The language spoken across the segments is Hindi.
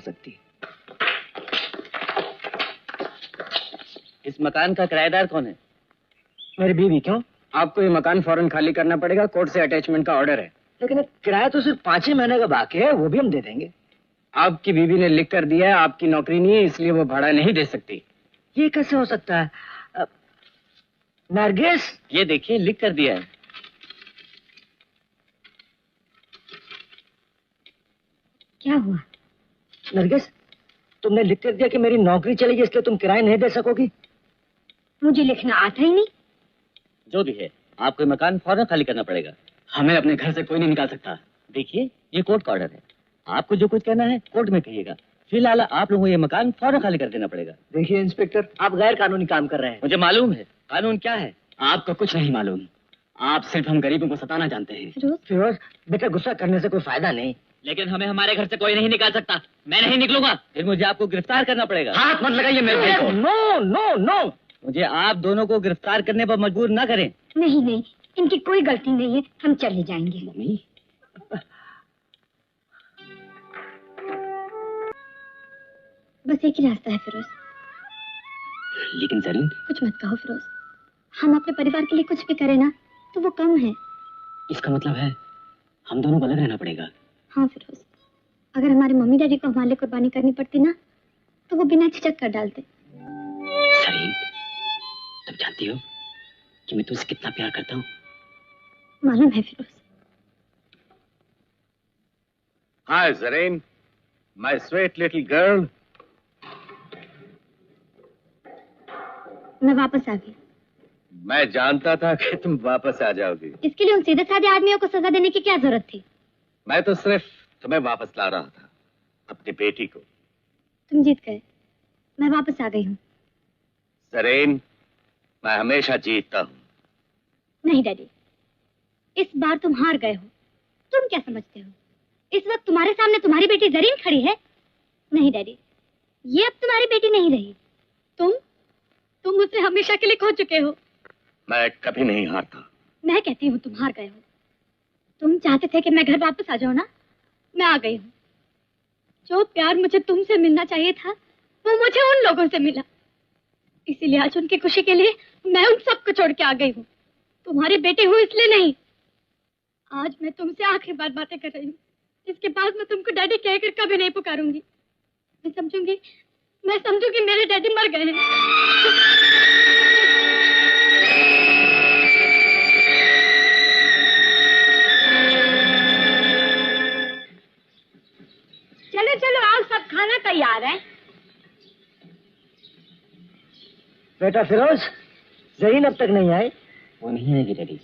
सकती। इस मकान का किराएदार कौन है? मेरी बीवी। क्यों? आपको ये मकान फौरन खाली करना पड़ेगा, कोर्ट से अटैचमेंट का ऑर्डर है। लेकिन किराया तो सिर्फ 5 ही महीने का बाकी है, वो भी हम दे देंगे। आपकी बीवी ने लिख कर दिया है, आपकी नौकरी नहीं है, इसलिए वो भाड़ा नहीं दे सकती। ये कैसे हो सकता है? नरगिस, ये देखिए लिख कर दिया है। क्या हुआ? नरगिस, तुमने लिख कर दिया कि मेरी नौकरी चलेगी इसलिए तुम किराया नहीं दे सकोगी? मुझे लिखना आता ही नहीं। जो भी है, आपको ये मकान फौरन खाली करना पड़ेगा। हमें अपने घर से कोई नहीं निकाल सकता। देखिए, ये कोर्ट का ऑर्डर है। आपको जो कुछ कहना है कोर्ट में कहिएगा। फिलहाल आप लोगों को ये मकान फौरन खाली कर देना पड़ेगा। देखिए इंस्पेक्टर, आप गैर कानूनी काम कर रहे हैं। मुझे मालूम है कानून क्या है। आपको कुछ नहीं मालूम। आप सिर्फ हम गरीबों को सताना जानते हैं। फिरोज, बेटा गुस्सा करने से कोई फायदा नहीं। लेकिन हमें हमारे घर से कोई नहीं निकाल सकता। मैं नहीं निकलूंगा। फिर मुझे आपको गिरफ्तार करना पड़ेगा। हाथ मत लगाइए मेरे भाई को। नो नो नो, मुझे आप दोनों को गिरफ्तार करने पर मजबूर न करें। नहीं नहीं, इनकी कोई गलती नहीं है, हम चले जाएंगे। मम्मी, बस एक ही रास्ता है फिरोज। लेकिन जरीन, कुछ मत कहो फिरोज। हम अपने परिवार के लिए कुछ भी करें ना तो वो कम है। इसका मतलब है हम दोनों को अलग रहना पड़ेगा। हाँ फिरोज, अगर हमारे मम्मी डैडी को हमारे लिए कुर्बानी करनी पड़ती ना तो वो बिना झिझक कर डालते। जरीन, तुम जानती हो कि मैं तुझसे कितना प्यार करता हूँ। मालूम है Firoz. Hi, Zareen, my sweet little girl. मैं वापस आ गई। मैं जानता था कि तुम वापस आ जाओगी। इसके लिए उन सीधे साधे आदमियों को सजा देने की क्या जरूरत थी? मैं तो सिर्फ तुम्हें वापस ला रहा था, अपनी बेटी को। तुम जीत गए, मैं वापस आ गई हूँ। जरीन, मैं हमेशा जीतता हूँ। नहीं डैडी, इस बार तुम हार गए हो। तुम क्या समझते हो, इस वक्त तुम्हारे सामने तुम्हारी बेटी जरीन खड़ी है? नहीं डैडी, ये अब तुम्हारी बेटी नहीं रही। तुम मुझसे हमेशा के लिए खो चुके हो। मैं कभी नहीं हारता। मैं कहती हूँ तुम हार गए हो। तुम चाहते थे कि मैं घर वापस आ जाऊं ना, मैं आ गई हूँ। जो प्यार मुझे तुमसे मिलना चाहिए था वो मुझे उन लोगों से मिला। इसीलिए आज उनकी खुशी के लिए मैं उन सबको छोड़ के आ गई हूँ। तुम्हारी बेटी हूँ इसलिए नहीं। आज मैं तुमसे आखिरी बार बातें कर रही हूँ। इसके बाद मैं तुमको डैडी कहकर कभी नहीं पुकारूंगी। मैं समझूंगी मेरे डैडी मर गए हैं। चलो चलो आओ, सब खाना तैयार है। बेटा फिरोज, जरीन अब तक नहीं आई। वो नहीं आएगी डैडी।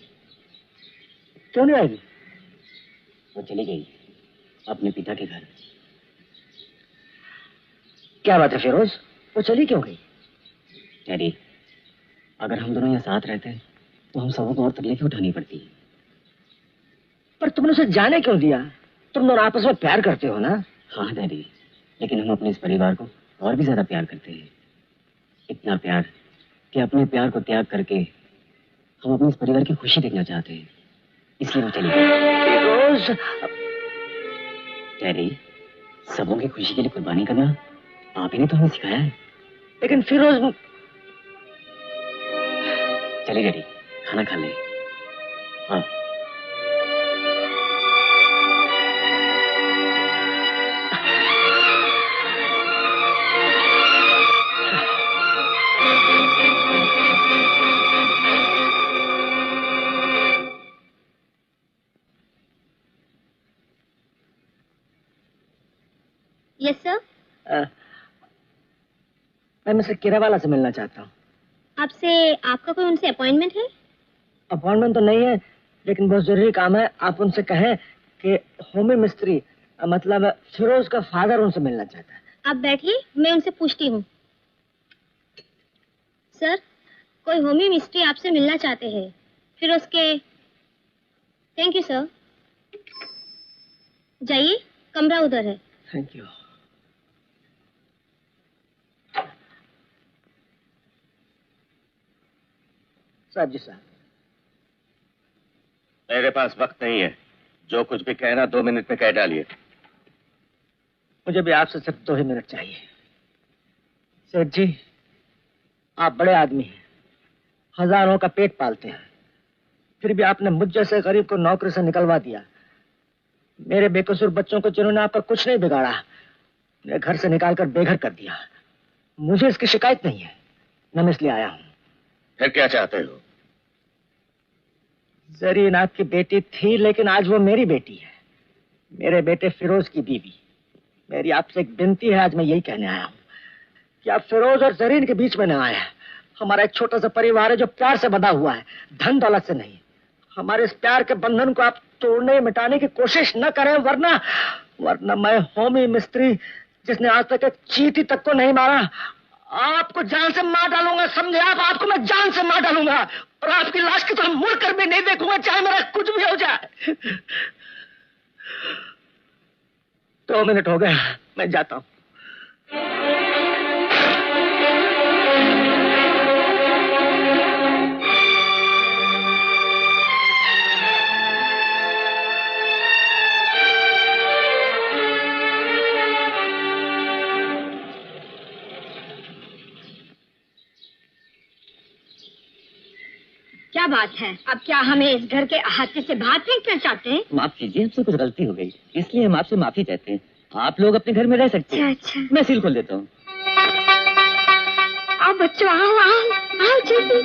क्यों नहीं आएगी? वो चली गई अपने पिता के घर। क्या बात है फिरोज, वो चली क्यों गई? डैडी, अगर हम दोनों यहाँ साथ रहते तो हम सबों को और तकलीफें उठानी पड़ती। पर तुमने उसे जाने क्यों दिया? तुम दोनों आपस में प्यार करते हो ना? हाँ डैडी, लेकिन हम अपने इस परिवार को और भी ज्यादा प्यार करते हैं। इतना प्यार कि अपने प्यार को त्याग करके हम अपने इस परिवार की खुशी देखना चाहते हैं। इसलिए वो चली गई। फिरोज, डैडी, सबों की खुशी के लिए कुर्बानी करना आप ही ने तो हमें सिखाया है। लेकिन फिरोज, चलिए डैडी, खाना खा लें। हाँ। Yes sir. मैं मिस्टर केरावाला से मिलना चाहता हूँ। आपसे आपका कोई उनसे अपॉइंटमेंट है? अपॉइंटमेंट तो नहीं है, लेकिन बहुत जरूरी काम है। आप उनसे कहें कि होमी मिस्त्री, मतलब फिरोज का फादर उनसे मिलना चाहता है। आप बैठिए, मैं उनसे पूछती हूँ। सर, कोई होमी मिस्त्री आपसे मिलना चाहते हैं। फिर उसके थैंक यू सर। जाइए, कमरा उधर है। Thank you. साहब जी साहब। मेरे पास वक्त नहीं है। जो कुछ भी कहना 2 मिनट में कह डालिए। मुझे भी आपसे सिर्फ 2 ही मिनट चाहिए। सेठ जी, आप बड़े आदमी हैं, हजारों का पेट पालते हैं, फिर भी आपने मुझ जैसे गरीब को नौकरी से निकलवा दिया। मेरे बेकसूर बच्चों को जिन्होंने आपका कुछ नहीं बिगाड़ा, मेरे घर से निकालकर बेघर कर दिया। मुझे इसकी शिकायत नहीं है, न मैं इसलिए आया हूं। फिर क्या चाहते हो? जरीन आपकी बेटी थी, लेकिन आज वो मेरी बेटी है, मेरे बेटे फिरोज की बीवी। मेरी आपसे एक विनती है, आज मैं यही कहने आया हूं कि आप फिरोज और जरीन के बीच में न आए। हमारा एक छोटा सा परिवार है जो प्यार से बंधा हुआ है, धन दौलत से नहीं। हमारे इस प्यार के बंधन को आप तोड़ने मिटाने की कोशिश न करें, वरना मैं होमी मिस्त्री, जिसने आज तक एक चींटी तक को नहीं मारा, आपको जान से मार डालूंगा। समझे आप? आपको मैं जान से मार डालूंगा और आपकी लाश की तरफ मुड़ कर भी नहीं देखूंगा, चाहे मेरा कुछ भी हो जाए। 2 मिनट हो गए, मैं जाता हूं। क्या बात है? अब क्या हमें इस घर के अहाते से बाहर फेंकना चाहते हैं? माफ कीजिए, हमसे कुछ गलती हो गई, इसलिए हम आपसे माफी चाहते हैं। आप लोग अपने घर में रह सकते हैं। अच्छा। मैं सील खोल देता हूँ। आओ बच्चों, आओ आओ आओ जल्दी।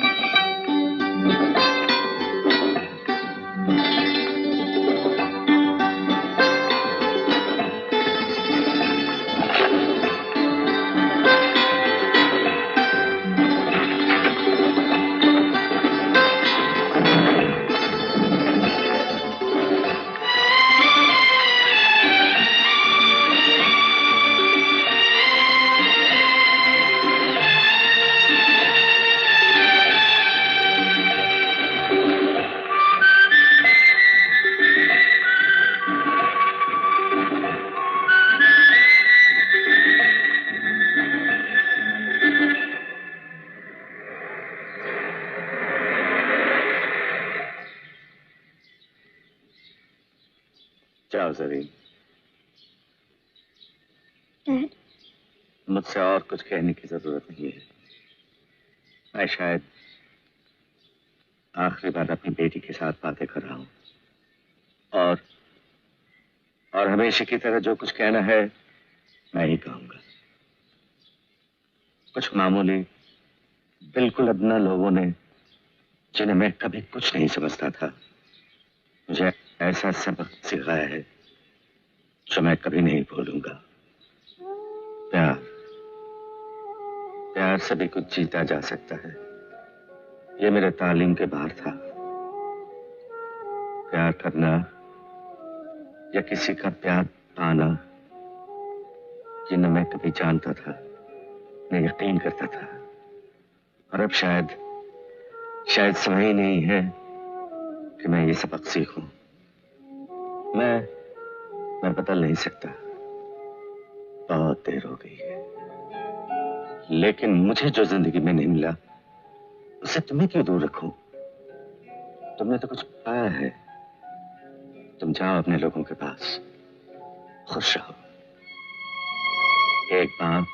जाओ जरीन, डैड, मुझसे और कुछ कहने की जरूरत नहीं है। मैं शायद आखिरी बार अपनी बेटी के साथ बातें कर रहा हूं और हमेशा की तरह जो कुछ कहना है मैं ही कहूंगा। कुछ मामूली, बिल्कुल अदना लोगों ने, जिन्हें मैं कभी कुछ नहीं समझता था, मुझे ऐसा सबक सिखाया है जो मैं कभी नहीं भूलूंगा। प्यार से भी कुछ जीता जा सकता है, ये मेरे तालीम के बाहर था। प्यार करना या किसी का प्यार पाना, ये न मैं कभी जानता था, मैं यकीन करता था। और अब शायद समय ही नहीं है कि मैं ये सबक सीखूं। मैं बदल नहीं सकता, बहुत देर हो गई है, लेकिन मुझे जो जिंदगी में नहीं मिला उसे तुम्हें क्यों दूर रखूं? तुमने तो कुछ पाया है। तुम जाओ अपने लोगों के पास, खुश रहो। एक बाप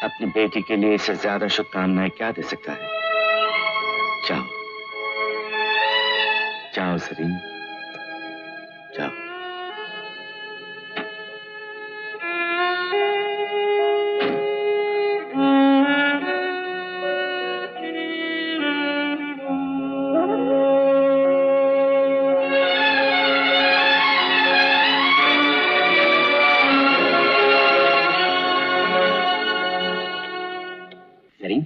अपनी बेटी के लिए इससे ज्यादा शुभकामनाएं क्या दे सकता है? जाओ जाओ सरीन, जाओ। जरीन,